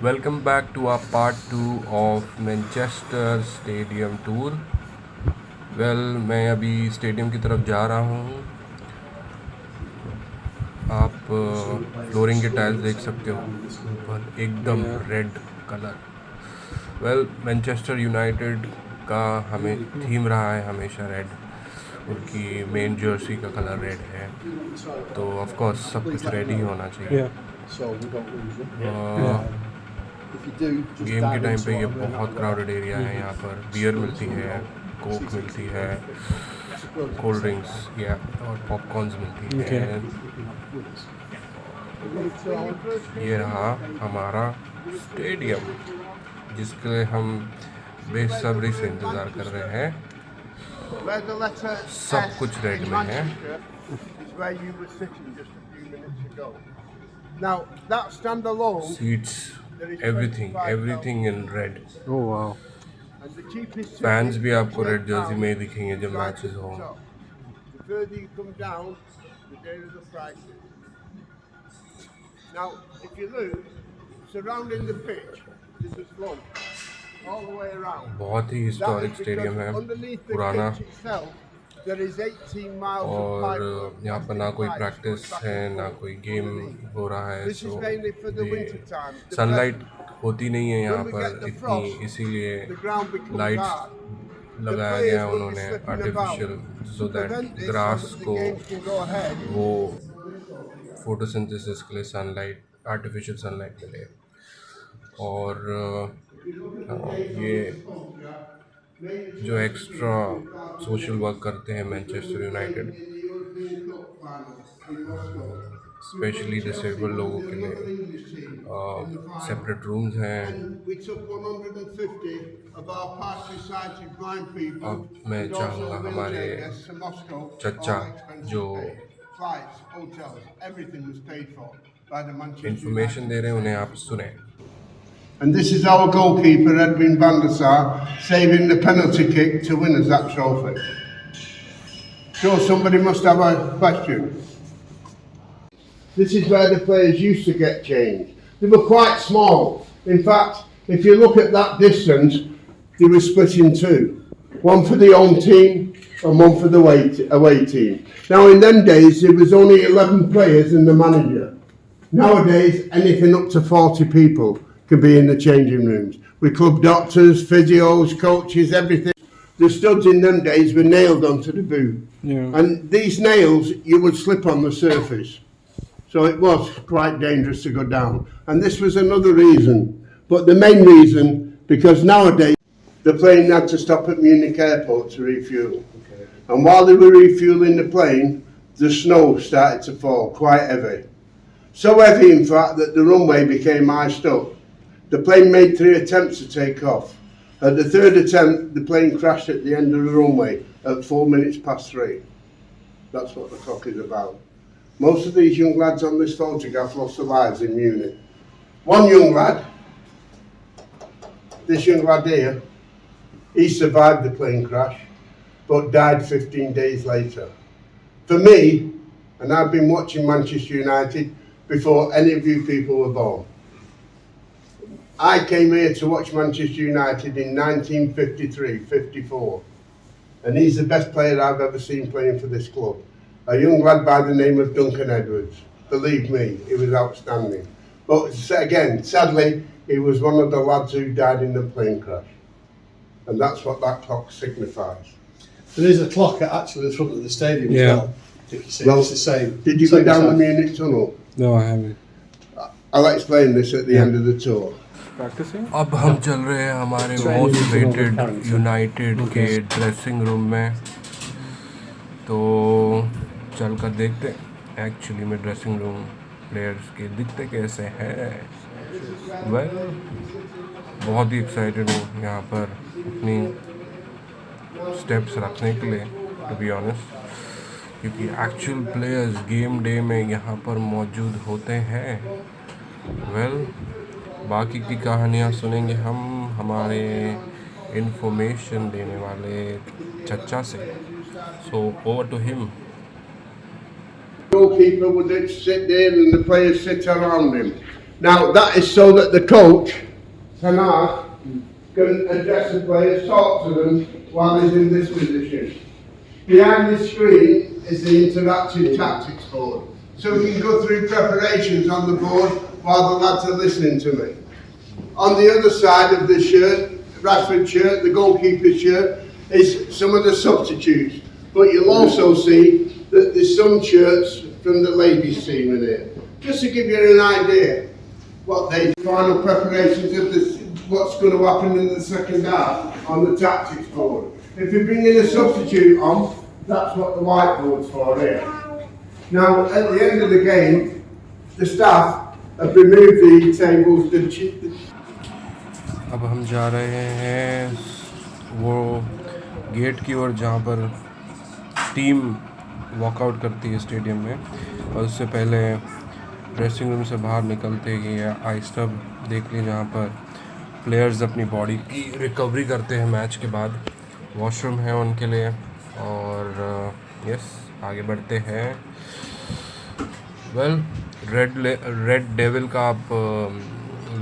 Welcome back to our part 2 of Manchester Stadium Tour. मैं अभी stadium की तरफ जा रहा हूँ. आप फ्लोरिंग के टाइल्स देख सकते हो ऊपर एकदम रेड कलर. मैनचेस्टर यूनाइटेड का हमें थीम रहा है हमेशा रेड. उनकी मेन जर्सी का कलर रेड है, तो ऑफ कोर्स सब कुछ रेड ही होना चाहिए. गेम के टाइम पे ये बहुत क्राउडेड एरिया है. यहाँ पर बियर मिलती है, कोक मिलती है, कोल्ड ड्रिंक्स या और पॉपकॉर्न्स मिलती है. ये रहा हमारा स्टेडियम जिसके लिए हम बेसब्री से इंतज़ार कर रहे हैं. सब कुछ रेड में है. Seats, everything in red. Oh wow. Fans भी आपको रेड जर्सी में ही दिखेंगे जब मैचेस हो. Now, if you look, surrounding the pitch, there's a slump all the way around. बहुत ही हिस्टोरिक स्टेडियम है, पुराना. और यहाँ पर ना कोई प्रैक्टिस है ना कोई गेम हो रहा है. सो सनलाइट होती नहीं है यहाँ पर इतनी, इसीलिए लाइट्स लगाया गया उन्होंने आर्टिफिशियल, सो दैट ग्रास को वो फोटोसिंथेसिस के लिए सनलाइट, आर्टिफिशियल सनलाइट मिले. और ये जो एक्स्ट्रा सोशल वर्क करते हैं मैनचेस्टर यूनाइटेड, स्पेशली डिसेबल्ड लोगों के लिए सेपरेट रूम्स हैं. अब मैं चाहूँगा हमारे चचा जो इंफॉर्मेशन दे रहे हैं उन्हें आप सुने. And this is our goalkeeper, Edwin van der Sar, saving the penalty kick to win us that trophy. Sure, somebody must have a question. This is where the players used to get changed. They were quite small. In fact, if you look at that distance, they were split in two. One for the home team and one for the away team. Now, in them days, there was only 11 players and the manager. Nowadays, anything up to 40 people can be in the changing rooms, with club doctors, physios, coaches, everything. The studs in them days were nailed onto the boot. Yeah. And these nails, you would slip on the surface. So it was quite dangerous to go down. And this was another reason. But the main reason, because nowadays, the plane had to stop at Munich airport to refuel. Okay. And while they were refueling the plane, the snow started to fall, quite heavy. So heavy, in fact, that the runway became iced up. The plane made 3 attempts to take off. At the 3rd attempt, the plane crashed at the end of the runway at 4 minutes past 3. That's what the clock is about. Most of these young lads on this photograph lost their lives in Munich. One young lad, this young lad here, he survived the plane crash, but died 15 days later. For me, and I've been watching Manchester United before any of you people were born. I came here to watch Manchester United in 1953-54, and he's the best player I've ever seen playing for this club. A young lad by the name of Duncan Edwards. Believe me, he was outstanding. But again, sadly, he was one of the lads who died in the plane crash, and that's what that clock signifies. There is a clock actually at the front of the stadium as well. If you see, Well, it's the same. Did you go down the Munich tunnel? No, I haven't. I'll explain this at the end of the tour. Practicing? अब हम चल रहे हैं हमारे most rated United के dressing room में. तो चल कर देखते हैं एक्चुअली में ड्रेसिंग रूम प्लेयर्स के दिखते कैसे हैं. बहुत ही एक्साइटेड हूँ यहाँ पर अपनी स्टेप्स रखने के लिए, टू बी ऑनेस्ट, क्योंकि एक्चुअल प्लेयर्स गेम डे में यहाँ पर मौजूद होते हैं. बाकी की कहानियाँ सुनेंगे हम हमारे इन्फॉर्मेशन देने वाले चचा से. So over to him. Goalkeeper would sit there and the players sit around him. Now that is so that the coach, Tanakh, can address the players, talk to them while he's in this position. Behind the screen is the interactive tactics board. So we can go through preparations on the board while the lads are listening to me. On the other side of the shirt, Rashford shirt, the goalkeeper's shirt, is some of the substitutes. But you'll also see that there's some shirts from the ladies' team in here. Just to give you an idea what they final preparations of this, what's going to happen in the second half on the tactics board. If you bring in a substitute on, that's what the whiteboard's for here. Now, at the end of the game, the staff have removed the tables. अब हम जा रहे हैं वो gate की ओर जहाँ पर team walkout करती है स्टेडियम में, और उससे पहले ड्रेसिंग रूम से बाहर निकलते ही आइस टब देख ली जहाँ पर प्लेयर्स अपनी बॉडी की रिकवरी करते हैं मैच के बाद। वॉशरूम है उनके लिए। और यस, आगे बढ़ते हैं। वेल, रेड डेविल का आप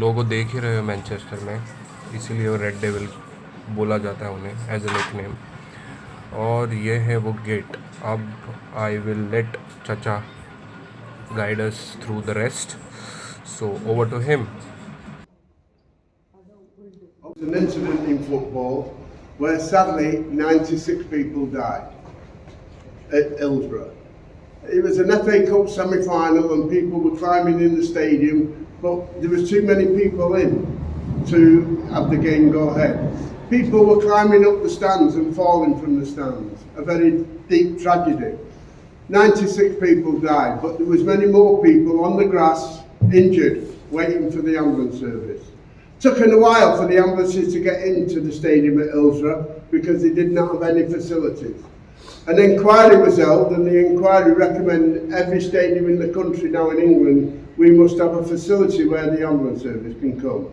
लोगो देख ही रहे हो मैनचेस्टर में, इसीलिए वो रेड डेविल बोला जाता है उन्हें एज ए निकनेम। और ये है वो गेट। अब आई विल लेट चाचा guide us through the rest. So over to him. An incident in football where sadly 96 people died at Hillsborough. It was an FA Cup semi-final and people were climbing in the stadium, but there was too many people in to have the game go ahead. People were climbing up the stands and falling from the stands. A very deep tragedy. 96 people died, but there was many more people on the grass, injured, waiting for the ambulance service. Took a while for the ambulances to get into the stadium at Hillsborough because they did not have any facilities. An inquiry was held, and the inquiry recommended every stadium in the country now in England, we must have a facility where the ambulance service can come.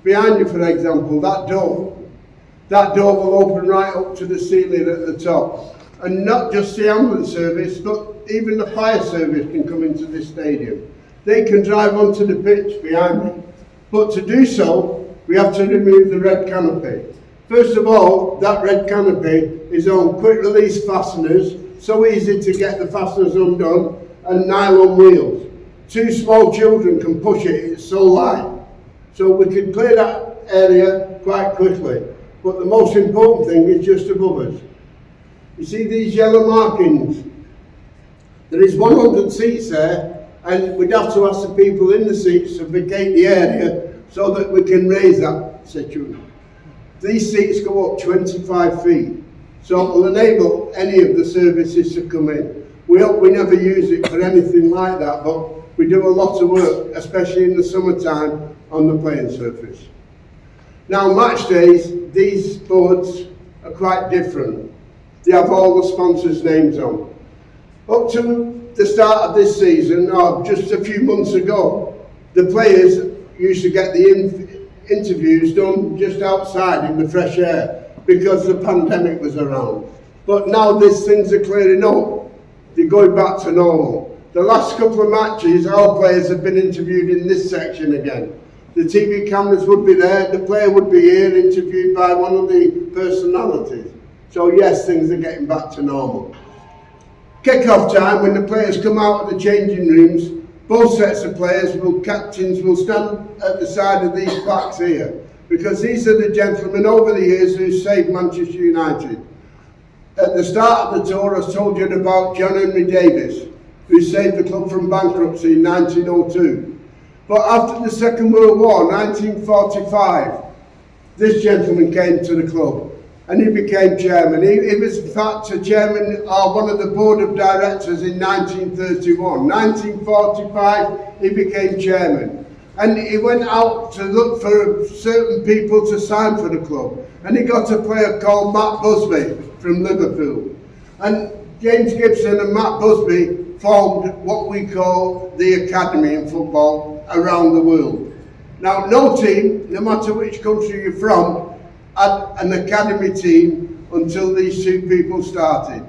Behind you, for example, that door will open right up to the ceiling at the top. And not just the ambulance service, but even the fire service can come into this stadium. They can drive onto the pitch behind me. But to do so, we have to remove the red canopy. First of all, that red canopy is on quick release fasteners, so easy to get the fasteners undone, and nylon wheels. 2 small children can push it, it's so light. So we can clear that area quite quickly. But the most important thing is just above us. You see these yellow markings? There is 100 seats there, and we'd have to ask the people in the seats to vacate the area so that we can raise that situation. These seats go up 25 feet, so it will enable any of the services to come in. We hope we never use it for anything like that, but we do a lot of work, especially in the summertime, on the playing surface. Now, match days, these boards are quite different. They have all the sponsors' names on. Up to the start of this season, or just a few months ago, the players used to get the interviews done just outside in the fresh air because the pandemic was around. But now these things are clearing up. They're going back to normal. The last couple of matches, our players have been interviewed in this section again. The TV cameras would be there, the player would be here, interviewed by one of the personalities. So yes, things are getting back to normal. Kick-off time, when the players come out of the changing rooms, both sets of captains will stand at the side of these plaques here, because these are the gentlemen over the years who saved Manchester United. At the start of the tour, I told you about John Henry Davis, who saved the club from bankruptcy in 1902. But after the Second World War, 1945, this gentleman came to the club. And he became chairman. He was in fact a chairman or one of the board of directors in 1931. 1945 he became chairman. And he went out to look for certain people to sign for the club. And he got a player called Matt Busby from Liverpool. And James Gibson and Matt Busby formed what we call the academy in football around the world. Now no team, no matter which country you're from, had an academy team until these 2 people started.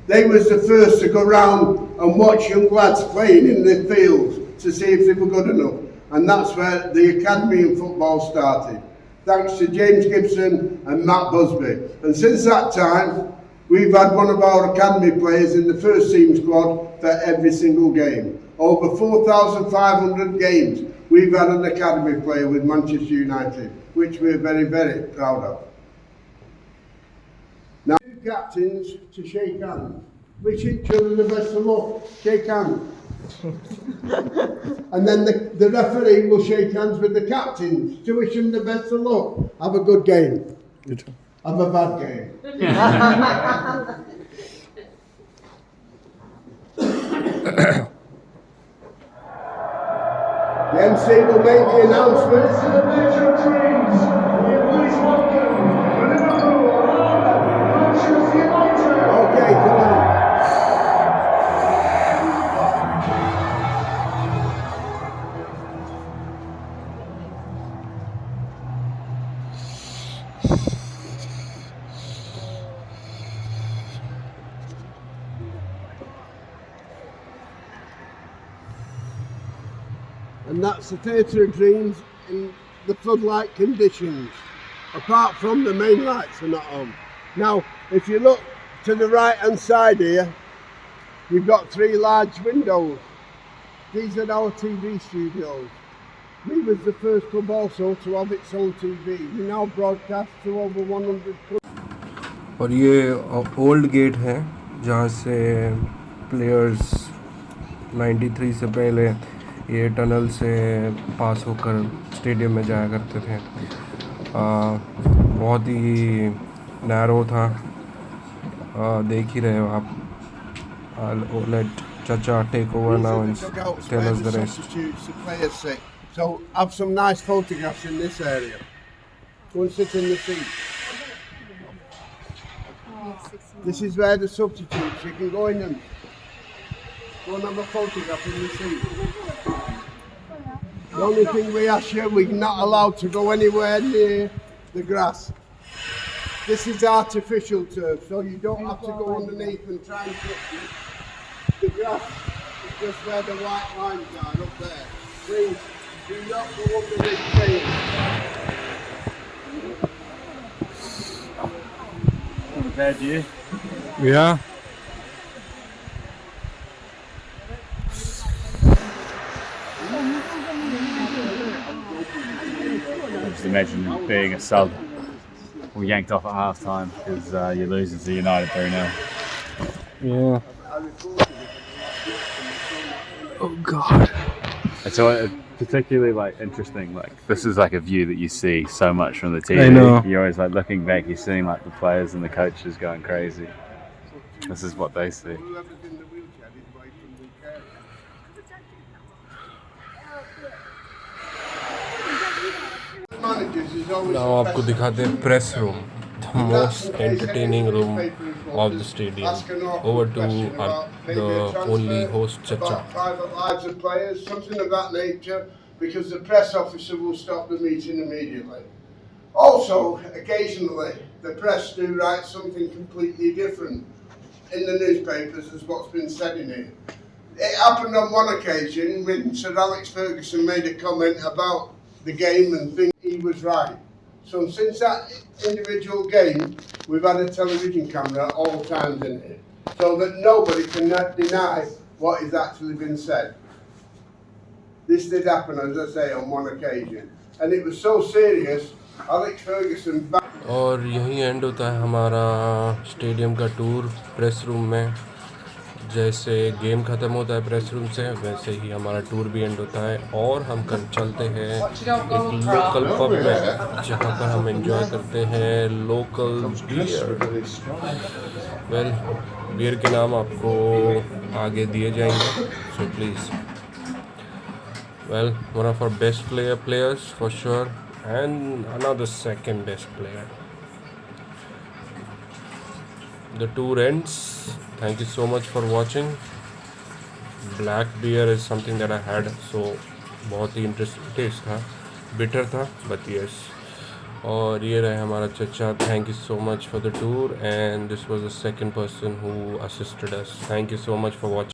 They was the first to go round and watch young lads playing in the fields to see if they were good enough. And that's where the academy in football started, thanks to James Gibson and Matt Busby. And since that time, we've had one of our academy players in the first team squad for every single game. Over 4,500 games, we've had an academy player with Manchester United, which we're very, very proud of. Now, two captains to shake hands. Wish each other the best of luck. Shake hands. And then the referee will shake hands with the captains to wish them the best of luck. Have a good game. Have a bad game. The MC will make the announcement. Okay, come on. And that's the Theatre of Dreams in the floodlight conditions. Apart from the main lights are not on. Now, if you look to the right hand side here, you've got three large windows. These are our TV studios. We was the first club also to have its own TV. We now broadcast to over 100 clubs. और ये old gate है जहाँ से players 93 से पहले ये tunnel से पास होकर स्टेडियम में जाया करते थे। बहुत ही नैरो था, देख ही रहे हो आप। I'll let Chacha take over now and tell us the rest. So have some nice photographs in this area. Go and sit in the seat. This is where the substitutes, you can go in and go and have a photograph in the seat. The only thing we ask you, we're not allowed to go anywhere near the grass. This is artificial turf, so you don't have to go underneath and try and touch it. The grass is just where the white lines are, up there. Please, do not go underneath the Bad view. Yeah. Just imagine being a sub or yanked off at half time because you're losing to United 3-0. Yeah. Oh God. It's particularly interesting. This is a view that you see so much from the TV. I know. You're always looking back. You're seeing the players and the coaches going crazy. This is what they see. Now आपको दिखाते हैं press room, the most entertaining room of the stadium. Over to the only host, Chacha. Private lives of players, something of that nature, because the press officer will stop the meeting immediately. Also, occasionally, the press do write something completely different in the newspapers as what's been said in here. It happened on one occasion when Sir Alex Ferguson made a comment about the game and think he was right. So since that individual game, we've had a television camera at all times in here, so that nobody can deny what has actually been said. This did happen, as I say, on one occasion, and it was so serious. Alex Ferguson. और यहीं and होता है हमारा stadium का tour press room में। जैसे game ख़त्म होता है प्रेस रूम से, वैसे ही हमारा टूर भी एंड होता है और हम चलते हैं एक लोकल पब में जहाँ पर हम एंजॉय करते हैं लोकल बियर। वेल, बियर के नाम आपको आगे दिए जाएंगे, so please. Well, one of our best players for sure, and another second best player. The tour ends. Thank you so much for watching. Black beer is something that I had, so बहुत ही interesting test था, bitter था, but yes. और ये रहे हमारा चचा. Thank you so much for the tour, and this was the second person who assisted us. Thank you so much for watching.